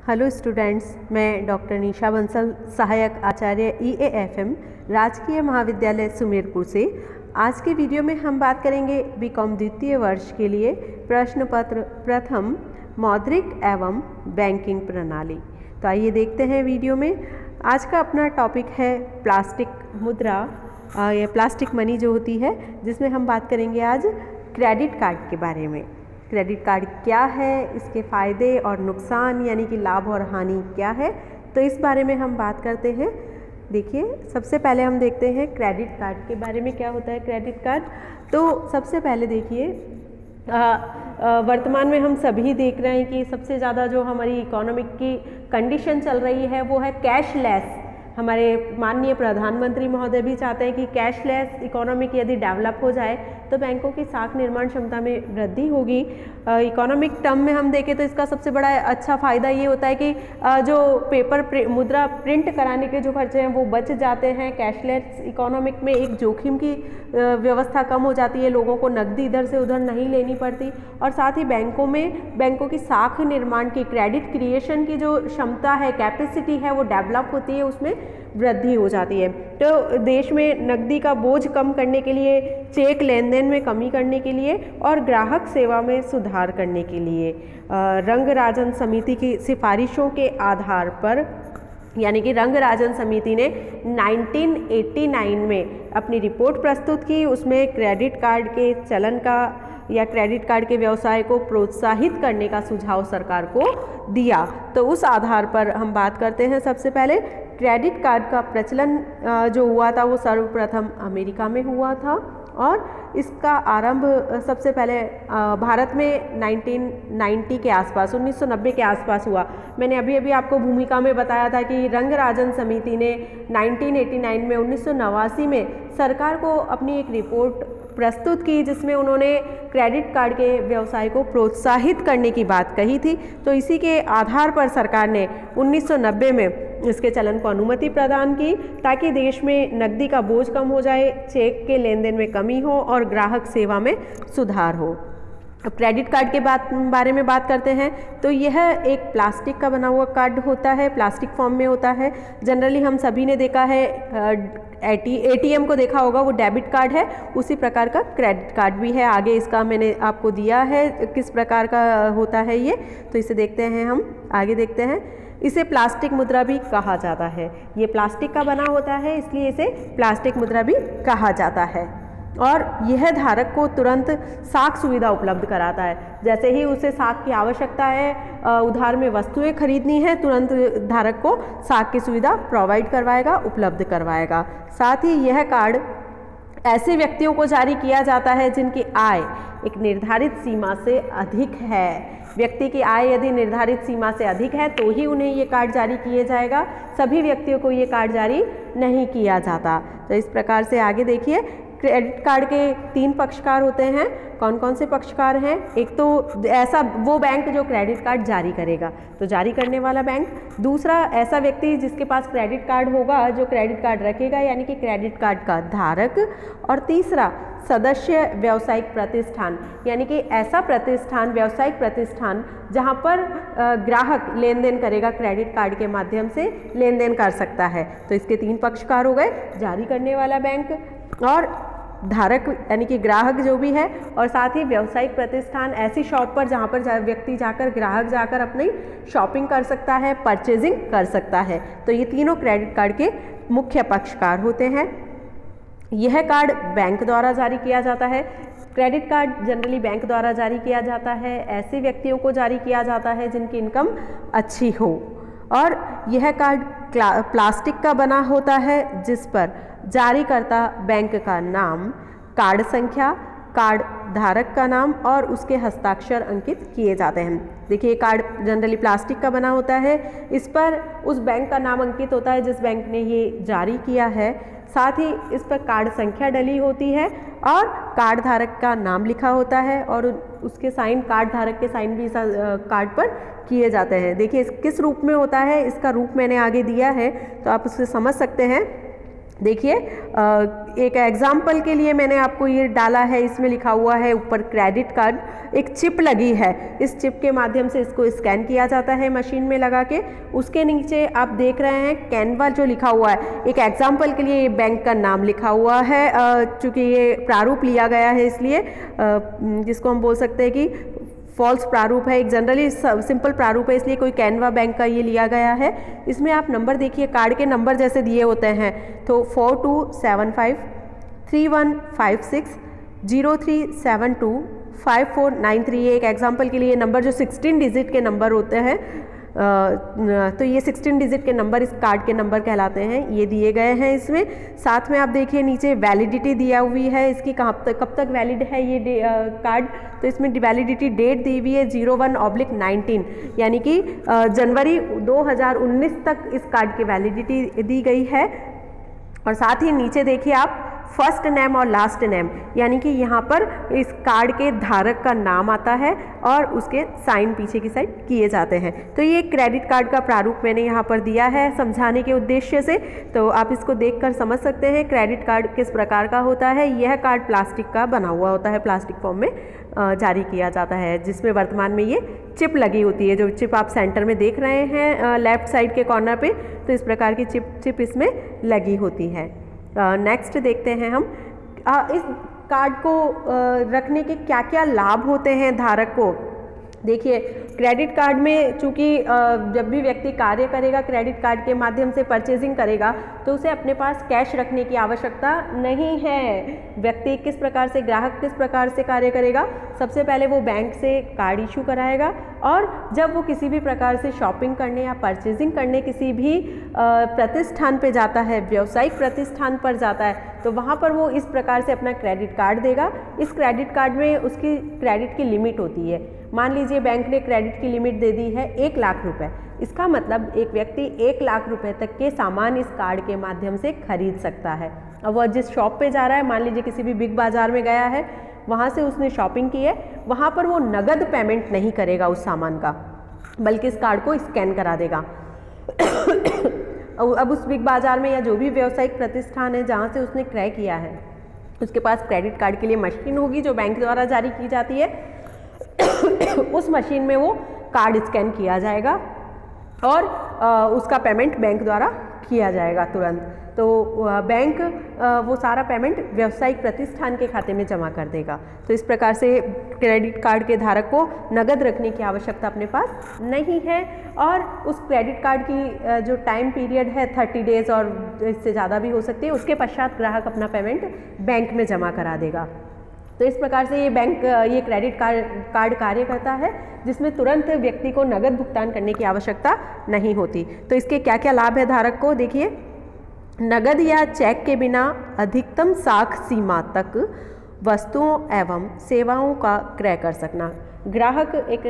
Hello students, मैं doctor निशा बंसल, सहायक आचार्य EAFM राजकीय महाविद्यालय सुमेरपुर से। आज के वीडियो में हम बात करेंगे बीकॉम द्वितीय वर्ष के लिए प्रश्न पत्र प्रथम मौद्रिक एवं बैंकिंग प्रणाली। तो आइए देखते हैं वीडियो में। आज का अपना टॉपिक है प्लास्टिक मुद्रा या प्लास्टिक मनी जो होती है, जिसमें हम बात करेंगे आज क्रेडिट कार्ड के बारे में। क्रेडिट कार्ड क्या है, इसके फ़ायदे और नुकसान यानी कि लाभ और हानि क्या है, तो इस बारे में हम बात करते हैं। देखिए, सबसे पहले हम देखते हैं क्रेडिट कार्ड के बारे में क्या होता है क्रेडिट कार्ड। तो सबसे पहले देखिए, वर्तमान में हम सभी देख रहे हैं कि सबसे ज़्यादा जो हमारी इकोनॉमिक की कंडीशन चल रही है वो है कैशलेस। हमारे माननीय प्रधानमंत्री महोदय भी चाहते हैं कि कैशलेस इकोनॉमिक यदि डेवलप हो जाए तो बैंकों की साख निर्माण क्षमता में वृद्धि होगी। इकोनॉमिक टर्म में हम देखें तो इसका सबसे बड़ा अच्छा फ़ायदा ये होता है कि जो पेपर मुद्रा प्रिंट कराने के जो खर्चे हैं वो बच जाते हैं। कैशलेस इकोनॉमिक में एक जोखिम की व्यवस्था कम हो जाती है, लोगों को नकदी इधर से उधर नहीं लेनी पड़ती, और साथ ही बैंकों की साख निर्माण की, क्रेडिट क्रिएशन की जो क्षमता है, कैपेसिटी है, वो डेवलप होती है, उसमें वृद्धि हो जाती है। तो देश में नकदी का बोझ कम करने के लिए, चेक लेन देन में कमी करने के लिए और ग्राहक सेवा में सुधार करने के लिए रंगराजन समिति की सिफारिशों के आधार पर, यानी कि रंगराजन समिति ने 1989 में अपनी रिपोर्ट प्रस्तुत की। उसमें क्रेडिट कार्ड के चलन का या क्रेडिट कार्ड के व्यवसाय को प्रोत्साहित करने का सुझाव सरकार को दिया। तो उस आधार पर हम बात करते हैं। सबसे पहले क्रेडिट कार्ड का प्रचलन जो हुआ था वो सर्वप्रथम अमेरिका में हुआ था, और इसका आरंभ सबसे पहले भारत में 1990 के आसपास, 1990 के आसपास हुआ। मैंने अभी अभी आपको भूमिका में बताया था कि रंगराजन समिति ने 1989 में 1989 में सरकार को अपनी एक रिपोर्ट प्रस्तुत की, जिसमें उन्होंने क्रेडिट कार्ड के व्यवसाय को प्रोत्साहित करने की बात कही थी। तो इसी के आधार पर सरकार ने 1990 में इसके चलन को अनुमति प्रदान की, ताकि देश में नकदी का बोझ कम हो जाए, चेक के लेन देन में कमी हो और ग्राहक सेवा में सुधार हो। अब क्रेडिट कार्ड के बारे में बात करते हैं। तो यह एक प्लास्टिक का बना हुआ कार्ड होता है, प्लास्टिक फॉर्म में होता है। जनरली हम सभी ने देखा है, ATM को देखा होगा, वो डेबिट कार्ड है, उसी प्रकार का क्रेडिट कार्ड भी है। आगे इसका मैंने आपको दिया है किस प्रकार का होता है ये, तो इसे देखते हैं। हम आगे देखते हैं। इसे प्लास्टिक मुद्रा भी कहा जाता है। ये प्लास्टिक का बना होता है, इसलिए इसे प्लास्टिक मुद्रा भी कहा जाता है, और यह धारक को तुरंत साख सुविधा उपलब्ध कराता है। जैसे ही उसे साख की आवश्यकता है, उधार में वस्तुएं खरीदनी है, तुरंत धारक को साख की सुविधा प्रोवाइड करवाएगा, उपलब्ध करवाएगा। साथ ही यह कार्ड ऐसे व्यक्तियों को जारी किया जाता है जिनकी आय एक निर्धारित सीमा से अधिक है। व्यक्ति की आय यदि निर्धारित सीमा से अधिक है तो ही उन्हें ये कार्ड जारी किया जाएगा, सभी व्यक्तियों को ये कार्ड जारी नहीं किया जाता। तो इस प्रकार से आगे देखिए, क्रेडिट कार्ड के 3 पक्षकार होते हैं। कौन कौन से पक्षकार हैं? एक तो ऐसा वो बैंक जो क्रेडिट कार्ड जारी करेगा, तो जारी करने वाला बैंक। दूसरा, ऐसा व्यक्ति जिसके पास क्रेडिट कार्ड होगा, जो क्रेडिट कार्ड रखेगा, यानी कि क्रेडिट कार्ड का धारक। और तीसरा, सदस्य व्यावसायिक प्रतिष्ठान, यानी कि ऐसा प्रतिष्ठान, व्यावसायिक प्रतिष्ठान जहां पर ग्राहक लेन देन करेगा, क्रेडिट कार्ड के माध्यम से लेन देन कर सकता है। तो इसके 3 पक्षकार हो गए, जारी करने वाला बैंक और धारक यानी कि ग्राहक जो भी है, और साथ ही व्यावसायिक प्रतिष्ठान, ऐसी शॉप पर जहाँ पर व्यक्ति जाकर, ग्राहक जाकर अपनी शॉपिंग कर सकता है, परचेजिंग कर सकता है। तो ये तीनों क्रेडिट कार्ड के मुख्य पक्षकार होते हैं। यह कार्ड बैंक द्वारा जारी किया जाता है। क्रेडिट कार्ड जनरली बैंक द्वारा जारी किया जाता है, ऐसे व्यक्तियों को जारी किया जाता है जिनकी इनकम अच्छी हो, और यह कार्ड प्लास्टिक का बना होता है, जिस पर जारीकर्ता बैंक का नाम, कार्ड संख्या, कार्ड धारक का नाम और उसके हस्ताक्षर अंकित किए जाते हैं। देखिए, कार्ड जनरली प्लास्टिक का बना होता है, इस पर उस बैंक का नाम अंकित होता है जिस बैंक ने ये जारी किया है। साथ ही इस पर कार्ड संख्या डली होती है और कार्ड धारक का नाम लिखा होता है, और उसके साइन, कार्ड धारक के साइन भी कार्ड पर किए जाते हैं। देखिए किस रूप में होता है, इसका रूप मैंने आगे दिया है, तो आप उससे समझ सकते हैं। देखिए एक एग्जाम्पल के लिए मैंने आपको ये डाला है, इसमें लिखा हुआ है ऊपर क्रेडिट कार्ड, एक चिप लगी है, इस चिप के माध्यम से इसको स्कैन किया जाता है मशीन में लगा के। उसके नीचे आप देख रहे हैं कैनवा जो लिखा हुआ है, एक एग्जाम्पल के लिए ये बैंक का नाम लिखा हुआ है, चूँकि ये प्रारूप लिया गया है इसलिए जिसको हम बोल सकते हैं कि फॉल्स प्रारूप है, एक जनरली सिंपल प्रारूप है, इसलिए कोई कैनवा बैंक का ये लिया गया है। इसमें आप नंबर देखिए, कार्ड के नंबर जैसे दिए होते हैं, तो 4275 3156 0372 5493, एक एग्जाम्पल के लिए नंबर जो 16 डिजिट के नंबर होते हैं, तो ये 16 डिजिट के नंबर इस कार्ड के नंबर कहलाते हैं, ये दिए गए हैं इसमें। साथ में आप देखिए नीचे वैलिडिटी दिया हुई है इसकी, कब तक वैलिड है ये कार्ड, तो इसमें वैलिडिटी डेट दी हुई है 01/19, यानी कि जनवरी 2019 तक इस कार्ड की वैलिडिटी दी गई है। और साथ ही नीचे देखिए आप फर्स्ट नेम और लास्ट नेम, यानी कि यहाँ पर इस कार्ड के धारक का नाम आता है और उसके साइन पीछे की साइड किए जाते हैं। तो ये क्रेडिट कार्ड का प्रारूप मैंने यहाँ पर दिया है समझाने के उद्देश्य से, तो आप इसको देखकर समझ सकते हैं क्रेडिट कार्ड किस प्रकार का होता है। यह कार्ड प्लास्टिक का बना हुआ होता है, प्लास्टिक फॉर्म में जारी किया जाता है, जिसमें वर्तमान में ये चिप लगी होती है, जो चिप आप सेंटर में देख रहे हैं लेफ्ट साइड के कॉर्नर पे, तो इस प्रकार की चिप इसमें लगी होती है। नेक्स्ट देखते हैं हम इस कार्ड को रखने के क्या क्या लाभ होते हैं धारक को। देखिए क्रेडिट कार्ड में चूँकि जब भी व्यक्ति कार्य करेगा क्रेडिट कार्ड के माध्यम से परचेजिंग करेगा, तो उसे अपने पास कैश रखने की आवश्यकता नहीं है। व्यक्ति किस प्रकार से, ग्राहक किस प्रकार से कार्य करेगा, सबसे पहले वो बैंक से कार्ड इशू कराएगा, और जब वो किसी भी प्रकार से शॉपिंग करने या परचेजिंग करने किसी भी प्रतिष्ठान पे जाता है, व्यावसायिक प्रतिष्ठान पर जाता है, तो वहाँ पर वो इस प्रकार से अपना क्रेडिट कार्ड देगा। इस क्रेडिट कार्ड में उसकी क्रेडिट की लिमिट होती है। मान लीजिए बैंक ने क्रेडिट की लिमिट दे दी है 1 लाख रुपए, इसका मतलब एक व्यक्ति 1 लाख रुपए तक के सामान इस कार्ड के माध्यम से खरीद सकता है। अब वह जिस शॉप पे जा रहा है, मान लीजिए किसी भी बिग बाजार में गया है, वहाँ से उसने शॉपिंग की है, वहाँ पर वो नगद पेमेंट नहीं करेगा उस सामान का, बल्कि इस कार्ड को स्कैन करा देगा। अब उस बिग बाजार में या जो भी व्यावसायिक प्रतिष्ठान है जहाँ से उसने क्रय किया है, उसके पास क्रेडिट कार्ड के लिए मशीन होगी जो बैंक द्वारा जारी की जाती है। उस मशीन में वो कार्ड स्कैन किया जाएगा और उसका पेमेंट बैंक द्वारा किया जाएगा तुरंत। तो बैंक वो सारा पेमेंट व्यावसायिक प्रतिष्ठान के खाते में जमा कर देगा। तो इस प्रकार से क्रेडिट कार्ड के धारक को नगद रखने की आवश्यकता अपने पास नहीं है, और उस क्रेडिट कार्ड की जो टाइम पीरियड है 30 डेज और इससे ज़्यादा भी हो सकती है, उसके पश्चात ग्राहक अपना पेमेंट बैंक में जमा करा देगा। तो इस प्रकार से ये क्रेडिट कार्ड कार्य करता है, जिसमें तुरंत व्यक्ति को नगद भुगतान करने की आवश्यकता नहीं होती। तो इसके क्या क्या लाभ है धारक को, देखिए नगद या चेक के बिना अधिकतम साख सीमा तक वस्तुओं एवं सेवाओं का क्रय कर सकना। ग्राहक एक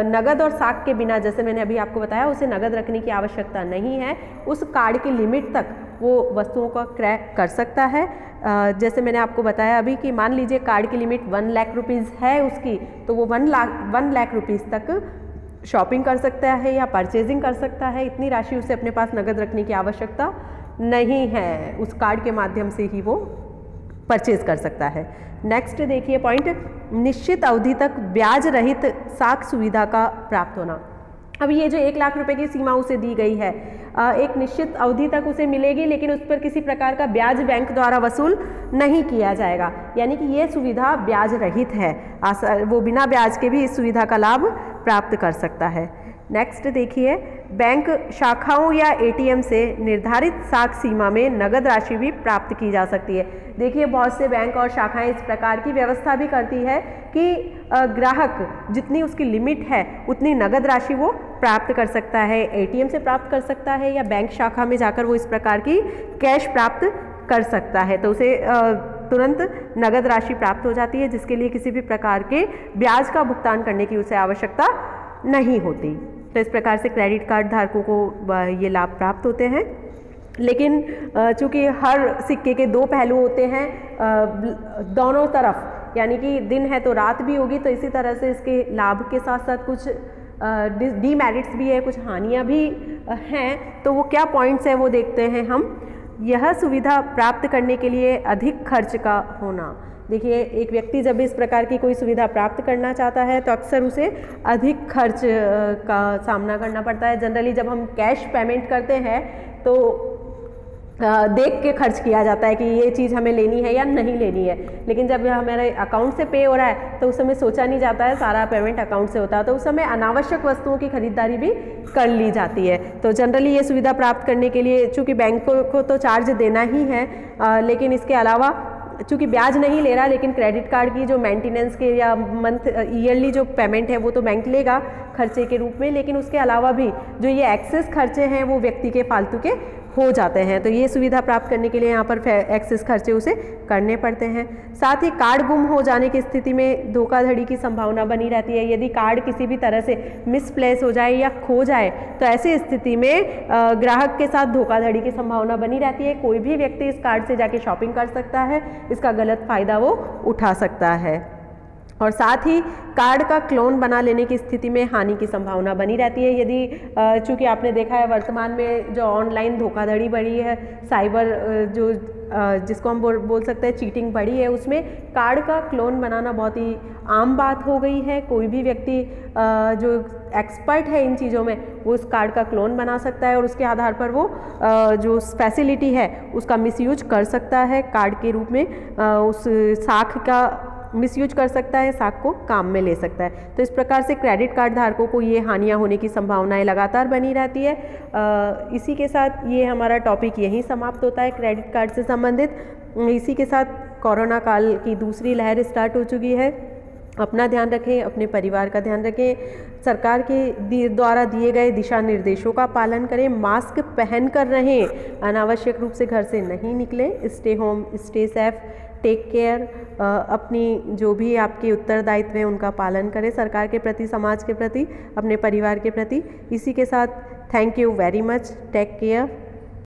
नगद और साख के बिना, जैसे मैंने अभी आपको बताया, उसे नगद रखने की आवश्यकता नहीं है, उस कार्ड की लिमिट तक वो वस्तुओं का क्रय कर सकता है। जैसे मैंने आपको बताया अभी कि मान लीजिए कार्ड की लिमिट 1 लाख रुपीज़ है उसकी, तो वो 1 लाख रुपीज़ तक शॉपिंग कर सकता है या परचेजिंग कर सकता है। इतनी राशि उसे अपने पास नगद रखने की आवश्यकता नहीं है, उस कार्ड के माध्यम से ही वो परचेज कर सकता है। नेक्स्ट देखिए पॉइंट, निश्चित अवधि तक ब्याज रहित साख सुविधा का प्राप्त होना। अब ये जो 1 लाख रुपए की सीमा उसे दी गई है, एक निश्चित अवधि तक उसे मिलेगी, लेकिन उस पर किसी प्रकार का ब्याज बैंक द्वारा वसूल नहीं किया जाएगा, यानी कि ये सुविधा ब्याज रहित है, वो बिना ब्याज के भी इस सुविधा का लाभ प्राप्त कर सकता है। नेक्स्ट देखिए, बैंक शाखाओं या एटीएम से निर्धारित साख सीमा में नगद राशि भी प्राप्त की जा सकती है। देखिए बहुत से बैंक और शाखाएं इस प्रकार की व्यवस्था भी करती है कि ग्राहक जितनी उसकी लिमिट है उतनी नगद राशि वो प्राप्त कर सकता है, एटीएम से प्राप्त कर सकता है या बैंक शाखा में जाकर वो इस प्रकार की कैश प्राप्त कर सकता है, तो उसे तुरंत नगद राशि प्राप्त हो जाती है, जिसके लिए किसी भी प्रकार के ब्याज का भुगतान करने की उसे आवश्यकता नहीं होती। तो इस प्रकार से क्रेडिट कार्ड धारकों को ये लाभ प्राप्त होते हैं। लेकिन चूँकि हर सिक्के के 2 पहलू होते हैं, दोनों तरफ, यानी कि दिन है तो रात भी होगी, तो इसी तरह से इसके लाभ के साथ साथ कुछ डीमेरिट्स भी है, कुछ हानियाँ भी हैं। तो वो क्या पॉइंट्स हैं वो देखते हैं हम। यह सुविधा प्राप्त करने के लिए अधिक खर्च का होना। देखिए, एक व्यक्ति जब इस प्रकार की कोई सुविधा प्राप्त करना चाहता है तो अक्सर उसे अधिक खर्च का सामना करना पड़ता है। जनरली जब हम कैश पेमेंट करते हैं तो देख के खर्च किया जाता है कि ये चीज़ हमें लेनी है या नहीं लेनी है, लेकिन जब हमारे अकाउंट से पे हो रहा है तो उस समय सोचा नहीं जाता है, सारा पेमेंट अकाउंट से होता है, तो उस समय अनावश्यक वस्तुओं की खरीदारी भी कर ली जाती है। तो जनरली ये सुविधा प्राप्त करने के लिए चूँकि बैंक को तो चार्ज देना ही है, लेकिन इसके अलावा चूँकि ब्याज नहीं ले रहा, लेकिन क्रेडिट कार्ड की जो मेंटेनेंस के या मंथ ईयरली जो पेमेंट है वो तो बैंक लेगा खर्चे के रूप में, लेकिन उसके अलावा भी जो ये एक्सेस खर्चे हैं वो व्यक्ति के फालतू के हो जाते हैं। तो ये सुविधा प्राप्त करने के लिए यहाँ पर एक्सेस खर्चे उसे करने पड़ते हैं। साथ ही कार्ड गुम हो जाने की स्थिति में धोखाधड़ी की संभावना बनी रहती है। यदि कार्ड किसी भी तरह से मिसप्लेस हो जाए या खो जाए तो ऐसी स्थिति में ग्राहक के साथ धोखाधड़ी की संभावना बनी रहती है। कोई भी व्यक्ति इस कार्ड से जाके शॉपिंग कर सकता है, इसका गलत फायदा वो उठा सकता है। और साथ ही कार्ड का क्लोन बना लेने की स्थिति में हानि की संभावना बनी रहती है। यदि चूँकि आपने देखा है वर्तमान में जो ऑनलाइन धोखाधड़ी बढ़ी है, साइबर जो जिसको हम बोल सकते हैं चीटिंग बढ़ी है, उसमें कार्ड का क्लोन बनाना बहुत ही आम बात हो गई है। कोई भी व्यक्ति जो एक्सपर्ट है इन चीज़ों में वो उस कार्ड का क्लोन बना सकता है और उसके आधार पर वो जो फैसिलिटी है उसका मिसयूज कर सकता है, कार्ड के रूप में उस साख का मिसयूज कर सकता है, साख को काम में ले सकता है। तो इस प्रकार से क्रेडिट कार्ड धारकों को ये हानियां होने की संभावनाएं लगातार बनी रहती है। इसी के साथ ये हमारा टॉपिक यहीं समाप्त होता है क्रेडिट कार्ड से संबंधित। इसी के साथ कोरोना काल की दूसरी लहर स्टार्ट हो चुकी है। अपना ध्यान रखें, अपने परिवार का ध्यान रखें, सरकार के द्वारा दिए गए दिशा निर्देशों का पालन करें, मास्क पहन कर रहें, अनावश्यक रूप से घर से नहीं निकलें, stay home, stay safe, take care. अपनी जो भी आपके उत्तरदायित्व हैं उनका पालन करें, सरकार के प्रति, समाज के प्रति, अपने परिवार के प्रति। इसी के साथ thank you very much, take care.